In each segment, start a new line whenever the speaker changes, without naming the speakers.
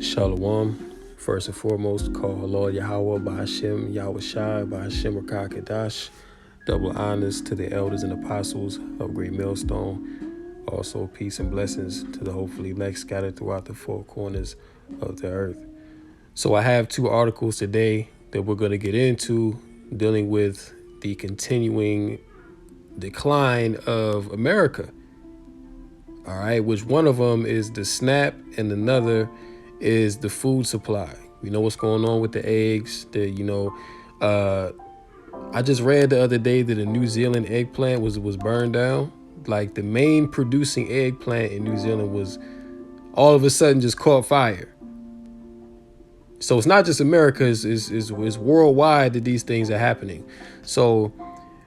Shalom. First and foremost, call Lord Yahweh by Hashem, Yahweh Shai, by Hashem Rakah Kadash. Double honors to the elders and apostles of Great Millstone. Also, peace and blessings to the hopefully elect scattered throughout the four corners of the earth. So I have two articles today that we're going to get into dealing with the continuing decline of America. All right, which one of them is the SNAP and another is the food supply. We know what's going on with the eggs. I just read the other day that a New Zealand eggplant was burned down. Like the main producing eggplant in New Zealand was all of a sudden just caught fire. So it's not just America, it's worldwide that these things are happening. So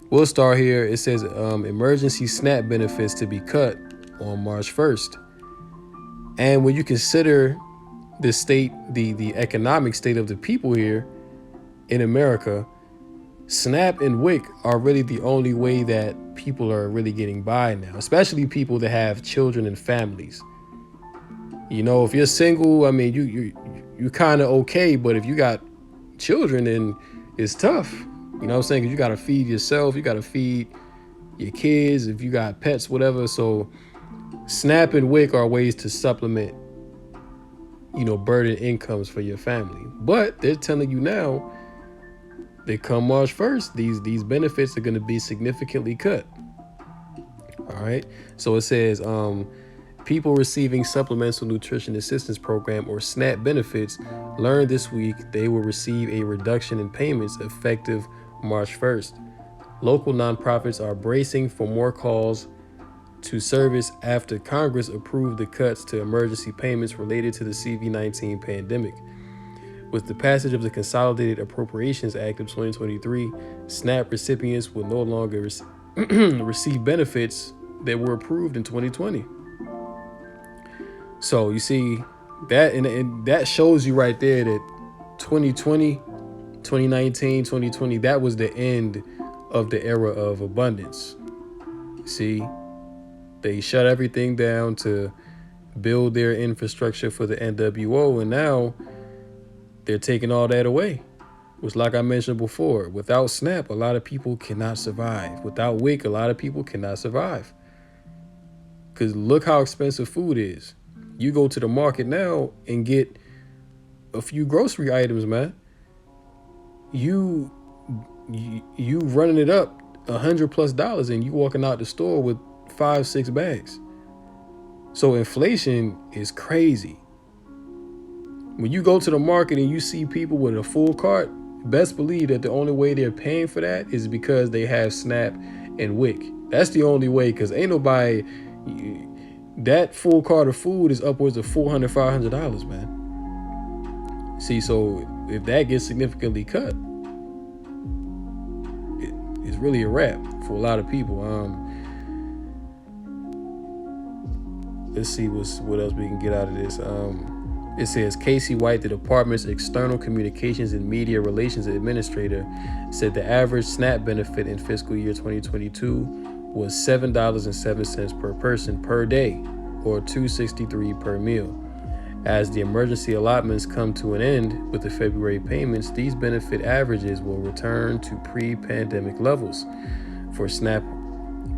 we'll start here. It says emergency SNAP benefits to be cut on March 1st. And when you consider the state, the economic state of the people here in America, SNAP and WIC are really the only way that people are really getting by now, especially people that have children and families. You know, if you're single, I mean, you kind of okay, but if you got children, then it's tough. You know what I'm saying? 'Cause you got to feed yourself, you got to feed your kids, if you got pets, whatever. So SNAP and WIC are ways to supplement, burden incomes for your family. But they're telling you now that come March 1st, these benefits are going to be significantly cut. All right. So it says people receiving Supplemental Nutrition Assistance Program or SNAP benefits learned this week they will receive a reduction in payments effective March 1st. Local nonprofits are bracing for more calls to service after Congress approved the cuts to emergency payments related to the CV-19 pandemic. With the passage of the Consolidated Appropriations Act of 2023, SNAP recipients will no longer receive benefits that were approved in 2020. So you see that, and that shows you right there that 2020, 2019, 2020, that was the end of the era of abundance. See, they shut everything down to build their infrastructure for the NWO, and now they're taking all that away. Which, like I mentioned before, without SNAP, a lot of people cannot survive. Without WIC, a lot of people cannot survive. Because look how expensive food is. You go to the market now and get a few grocery items, man. You running it up $100+ and you walking out the store with 5-6 bags. So inflation is crazy. When you go to the market and you see people with a full cart, best believe that the only way they're paying for that is because they have SNAP and WIC. That's the only way, because ain't nobody, that full cart of food is upwards of $400, $500, man. See, so if that gets significantly cut, it's really a wrap for a lot of people. Let's see what else we can get out of this. It says Casey White, the department's external communications and media relations administrator, said the average SNAP benefit in fiscal year 2022 was $7.07 per person per day, or $2.63 per meal. As the emergency allotments come to an end with the February payments, these benefit averages will return to pre-pandemic levels for SNAP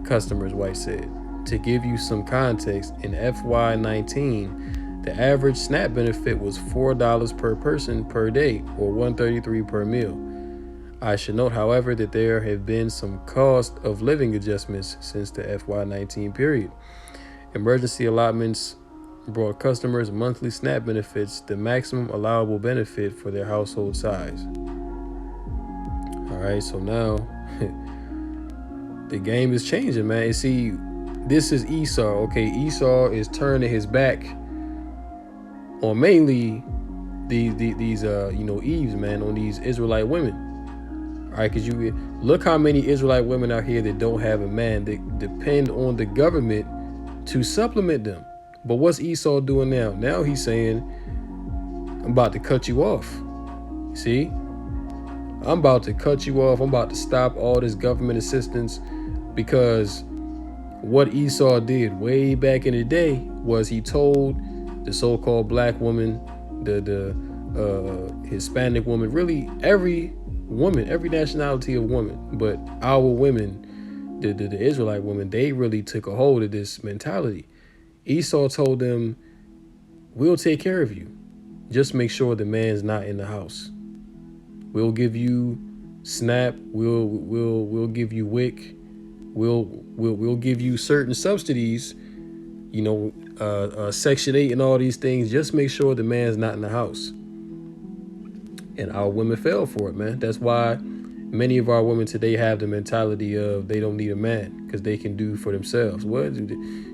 customers, White said. To give you some context, in FY19, the average SNAP benefit was $4 per person per day, or $1.33 per meal. I should note, however, that there have been some cost of living adjustments since the FY19 period. Emergency allotments brought customers monthly SNAP benefits the maximum allowable benefit for their household size. All right, so now the game is changing, man. You see, this is Esau. Okay, Esau is turning his back on mainly these Eves, man, on these Israelite women. All right, because you look how many Israelite women out here that don't have a man, that depend on the government to supplement them. But what's Esau doing now? Now he's saying, I'm about to cut you off. See? I'm about to cut you off. I'm about to stop all this government assistance, because what Esau did way back in the day was he told the so-called black woman the Hispanic woman, really every woman, every nationality of woman, but our women, the Israelite women, they really took a hold of this mentality. Esau told them, "We'll take care of you. Just make sure the man's not in the house. We'll give you SNAP. We'll give you WIC. We'll give you certain subsidies. You know, Section 8 and all these things. Just make sure the man's not in the house." And our women fell for it, man. That's why many of our women today have the mentality of they don't need a man because they can do for themselves. What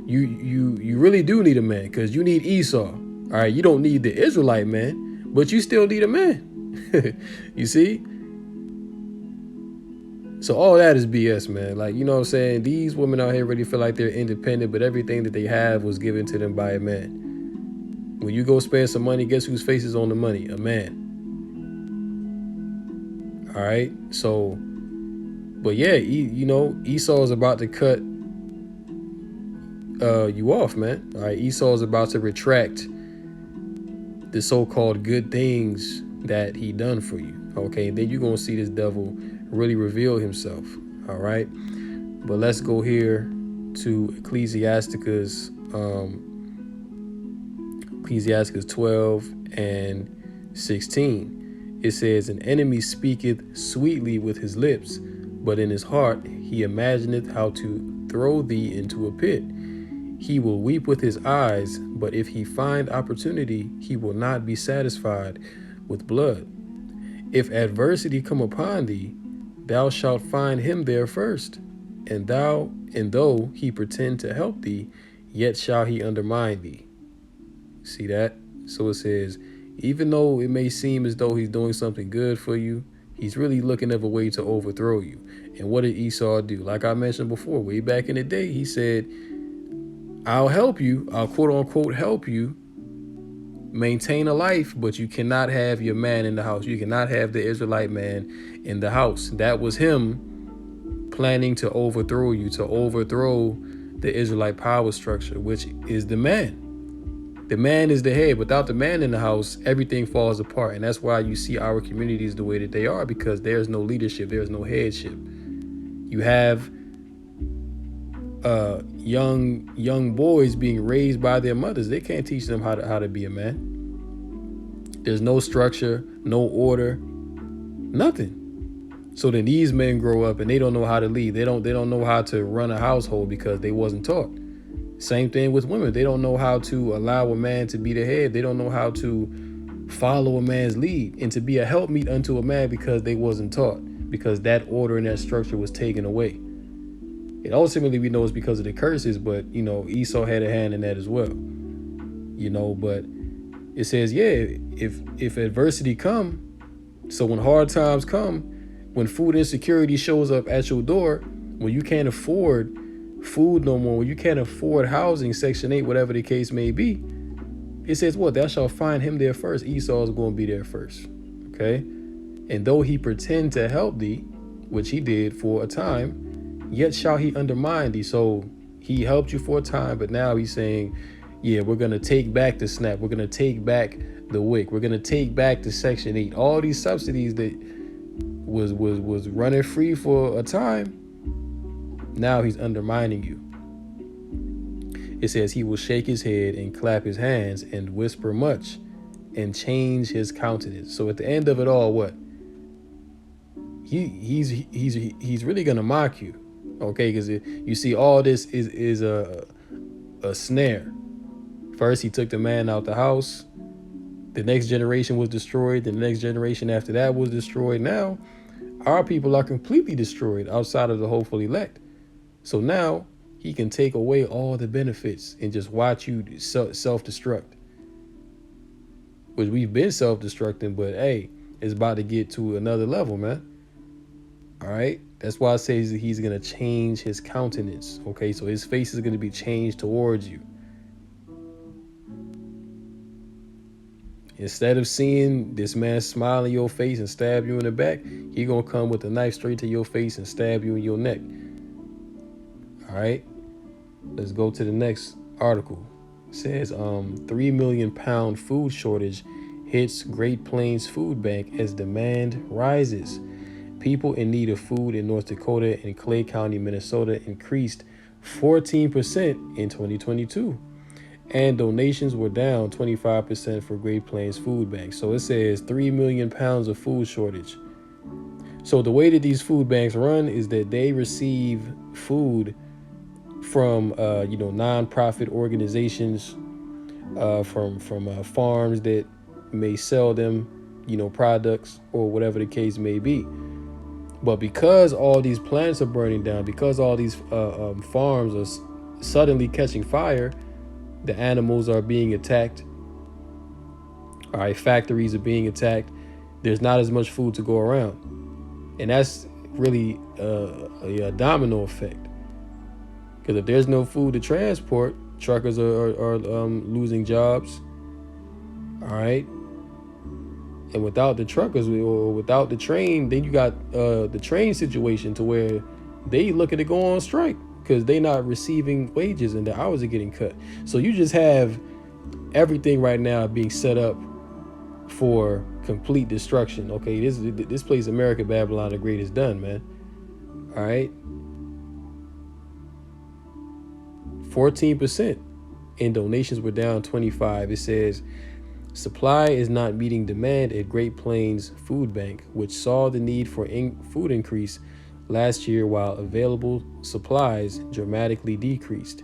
you really do need a man because you need Esau. All right, you don't need the Israelite man, but you still need a man. You see? So all that is BS, man. Like, you know what I'm saying? These women out here really feel like they're independent, but everything that they have was given to them by a man. When you go spend some money, guess whose face is on the money? A man. All right. So, but yeah, you know, Esau is about to cut you off, man. All right. Esau is about to retract the so-called good things that he done for you. Okay. And then you're going to see this devil really reveal himself. All right. But let's go here to Ecclesiasticus 12 and 16. It says, "An enemy speaketh sweetly with his lips, but in his heart he imagineth how to throw thee into a pit. He will weep with his eyes, but if he find opportunity, he will not be satisfied with blood. If adversity come upon thee, thou shalt find him there first. And though he pretend to help thee, yet shall he undermine thee." See that? So it says, even though it may seem as though he's doing something good for you, he's really looking for a way to overthrow you. And what did Esau do? Like I mentioned before, way back in the day, he said, "I'll help you. I'll quote unquote help you maintain a life, but you cannot have your man in the house. You cannot have the Israelite man in the house." That was him planning to overthrow you, to overthrow the Israelite power structure, which is the man. The man is the head. Without the man in the house, everything falls apart. And that's why you see our communities the way that they are, because there's no leadership. There's no headship. You have young boys being raised by their mothers. They can't teach them how to be a man. There's no structure, no order, nothing. So then these men grow up and they don't know how to lead. They don't know how to run a household because they wasn't taught. Same thing with women. They don't know how to allow a man to be the head. They don't know how to follow a man's lead and to be a helpmeet unto a man because they wasn't taught, because that order and that structure was taken away. And ultimately we know it's because of the curses, but you know, Esau had a hand in that as well. You know, but it says, yeah, if adversity come, so when hard times come, when food insecurity shows up at your door, when you can't afford food no more, when you can't afford housing, Section 8, whatever the case may be, it says what? Thou shalt find him there first. Esau is going to be there first. Okay? And though he pretend to help thee, which he did for a time, yet shall he undermine thee. So he helped you for a time, but now he's saying, yeah, we're going to take back the SNAP. We're going to take back the WIC. We're going to take back the Section 8. All these subsidies that was running free for a time, now he's undermining you. It says he will shake his head and clap his hands and whisper much and change his countenance. So at the end of it all, what? He's really gonna mock you, okay? Because you see, all this is a snare. First, he took the man out the house. The next generation was destroyed. The next generation after that was destroyed. Now, our people are completely destroyed outside of the hopeful elect. So now he can take away all the benefits and just watch you self-destruct. Which we've been self-destructing, but hey, it's about to get to another level, man. All right? That's why I say he's going to change his countenance. Okay? So his face is going to be changed towards you. Instead of seeing this man smile in your face and stab you in the back, he going to come with a knife straight to your face and stab you in your neck. All right, let's go to the next article. It says 3 million pound food shortage hits Great Plains Food Bank as demand rises. People in need of food in North Dakota and Clay County, Minnesota increased 14% in 2022. And donations were down 25% for Great Plains Food Bank. So it says 3 million pounds of food shortage. So the way that these food banks run is that they receive food from nonprofit organizations, from farms that may sell them products or whatever the case may be. But because all these plants are burning down, because all these farms are suddenly catching fire, the animals are being attacked. All right, factories are being attacked. There's not as much food to go around. And that's really a domino effect. Because if there's no food to transport, truckers are losing jobs. All right. And without the truckers or without the train, then you got the train situation to where they looking to go on strike because they're not receiving wages and their hours are getting cut. So you just have everything right now being set up for complete destruction. Okay, this place, America Babylon the Great, is done, man. All right. 14%, and donations were down 25%. It says supply is not meeting demand at Great Plains Food Bank, which saw the need for food increase last year while available supplies dramatically decreased.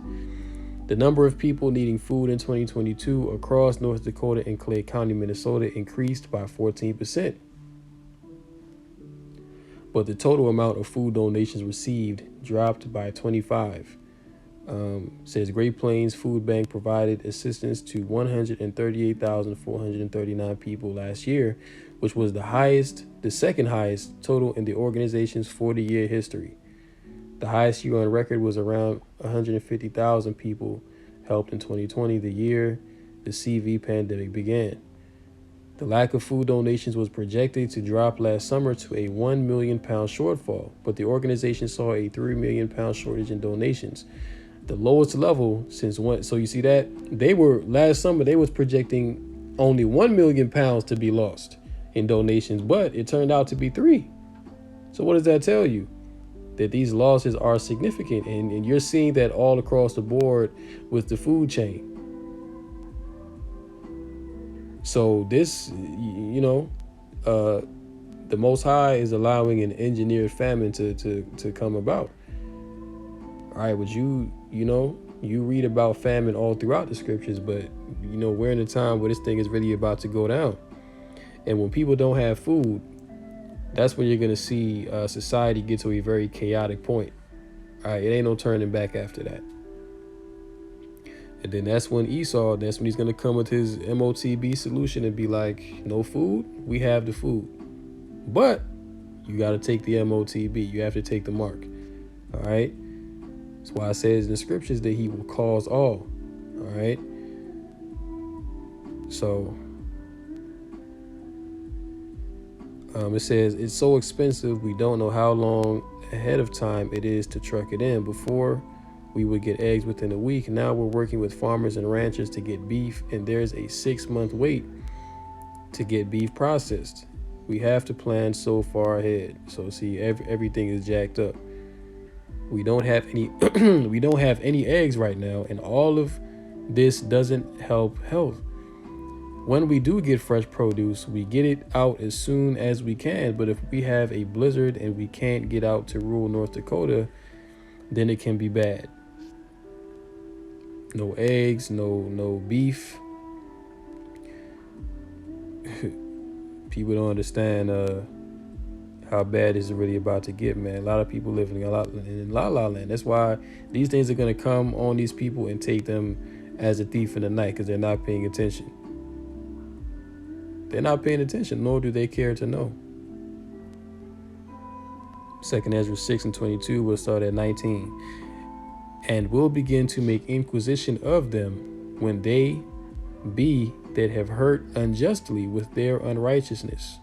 The number of people needing food in 2022 across North Dakota and Clay County, Minnesota increased by 14%. But the total amount of food donations received dropped by 25%. Says Great Plains Food Bank provided assistance to 138,439 people last year, which was the second highest total in the organization's 40-year history. The highest year on record was around 150,000 people helped in 2020, the year the CV pandemic began. The lack of food donations was projected to drop last summer to a 1 million pound shortfall, but the organization saw a 3 million pound shortage in donations, the lowest level since when. So you see that last summer they was projecting only 1 million pounds to be lost in donations, but it turned out to be 3. So what does that tell you? That these losses are significant, and you're seeing that all across the board with the food chain. So this, the Most High is allowing an engineered famine to come about. All right, but you read about famine all throughout the scriptures, but we're in a time where this thing is really about to go down. And when people don't have food, that's when you're going to see society get to a very chaotic point. All right, it ain't no turning back after that. And then that's when he's going to come with his MOTB solution and be like, no food, we have the food. But you got to take the MOTB. You have to take the mark. All right. That's why it says in the scriptures that he will cause all. All right. So it says it's so expensive we don't know how long ahead of time it is to truck it in. Before we would get eggs within a week. Now we're working with farmers and ranchers to get beef, and there's a 6-month wait to get beef processed. We have to plan so far ahead. So see, everything is jacked up. We don't have any we don't have any eggs right now, and all of this doesn't help health. When we do get fresh produce, we get it out as soon as we can. But if we have a blizzard and we can't get out to rural North Dakota, then it can be bad. No eggs, no beef. People don't understand how bad it's really about to get, man. A lot of people live in La La Land. That's why these things are going to come on these people and take them as a thief in the night, because they're not paying attention. They're not paying attention, nor do they care to know. 2 Ezra 6:22 will start at 19. And will begin to make inquisition of them when they be that have hurt unjustly with their unrighteousness.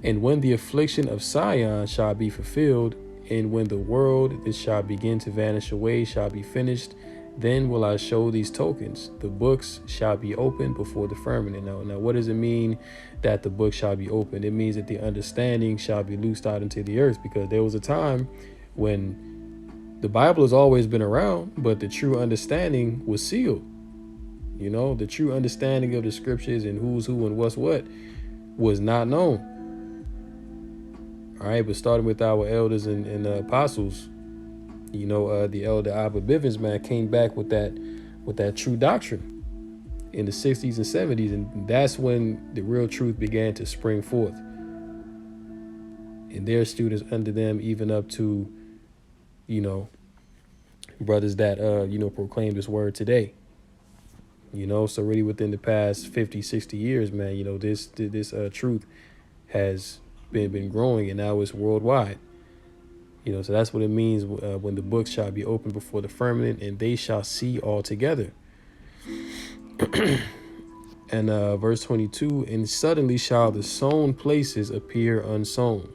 And when the affliction of Sion shall be fulfilled, and when the world that shall begin to vanish away shall be finished, Then will I show these tokens. The books shall be opened before the firmament. Now, what does it mean that the book shall be opened? It means that the understanding shall be loosed out into the earth, because there was a time when the Bible has always been around, but the true understanding was sealed. You know, the true understanding of the scriptures and who's who and what's what was not known. All right, but starting with our elders and apostles, you know, the elder Abba Bivens, man, came back with that true doctrine in the 60s and 70s, and that's when the real truth began to spring forth. And their students under them, even up to, you know, brothers that proclaim this word today. You know, so really within the past 50, 60 years, man, you know, this truth has been growing, and now it's worldwide. You know, so that's what it means when the books shall be opened before the firmament, and they shall see all together. And verse 22, and suddenly shall the sown places appear unsown.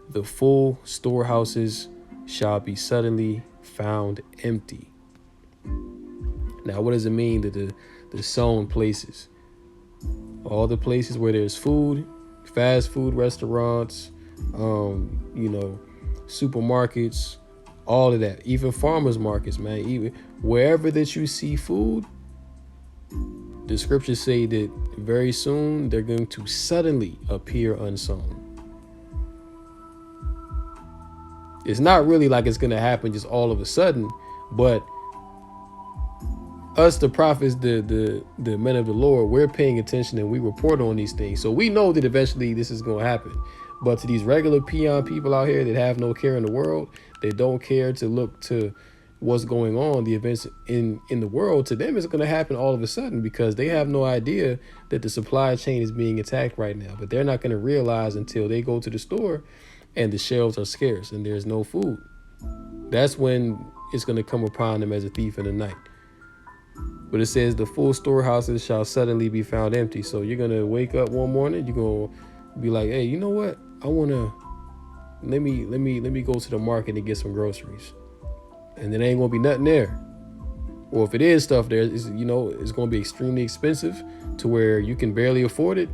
The full storehouses shall be suddenly found empty. Now, what does it mean that the sown places? All the places where there's food, fast food restaurants, supermarkets, all of that, even farmers markets, man, even wherever that you see food, the scriptures say that very soon they're going to suddenly appear unsown. It's not really like it's going to happen just all of a sudden, but us, the prophets, the men of the Lord, we're paying attention and we report on these things. So we know that eventually this is going to happen. But to these regular peon people out here that have no care in the world, they don't care to look to what's going on, the events in the world, to them it's going to happen all of a sudden, because they have no idea that the supply chain is being attacked right now. But they're not going to realize until they go to the store and the shelves are scarce and there's no food. That's when it's going to come upon them as a thief in the night. But it says the full storehouses shall suddenly be found empty. So you're going to wake up one morning, you're going to be like, hey, you know what? I want to, let me go to the market and get some groceries. And there ain't going to be nothing there. Or if it is stuff there, it's going to be extremely expensive to where you can barely afford it.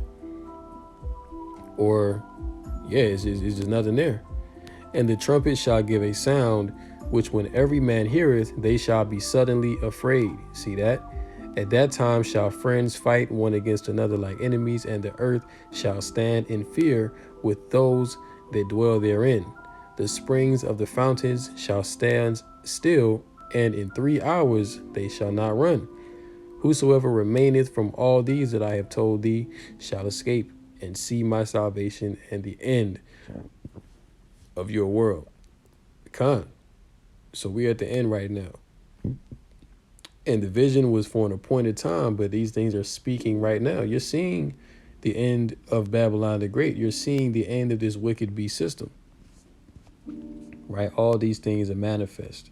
Or, yeah, it's just nothing there. And the trumpet shall give a sound, which when every man heareth, they shall be suddenly afraid. See that? At that time shall friends fight one against another like enemies, and the earth shall stand in fear with those that dwell therein. The springs of the fountains shall stand still, and in 3 hours they shall not run. Whosoever remaineth from all these that I have told thee shall escape and see my salvation and the end of your world. Con. So we're at the end right now. And the vision was for an appointed time, but these things are speaking right now. You're seeing the end of Babylon the Great. You're seeing the end of this wicked beast system. Right? All these things are manifest.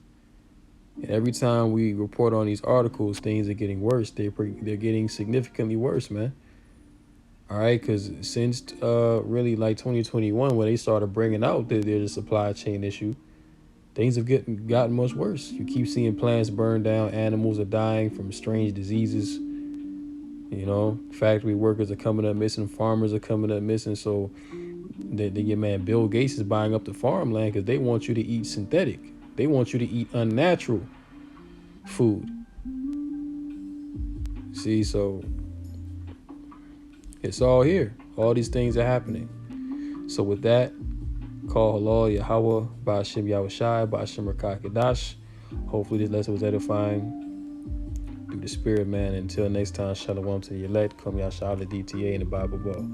And every time we report on these articles, things are getting worse. They're getting significantly worse, man. All right, because since really like 2021, when they started bringing out that there's a supply chain issue, things have gotten much worse. You keep seeing plants burned down. Animals are dying from strange diseases. You know, factory workers are coming up missing. Farmers are coming up missing. So your man Bill Gates is buying up the farmland because they want you to eat synthetic. They want you to eat unnatural food. See, so it's all here. All these things are happening. So with that, call halal Yahweh, Ba'ashem Yahushai, Ba'ashem Rakakadash. Hopefully this lesson was edifying through the spirit, man. Until next time, shalom to the elect. Come Yasha'Allah DTA in the Bible Ball.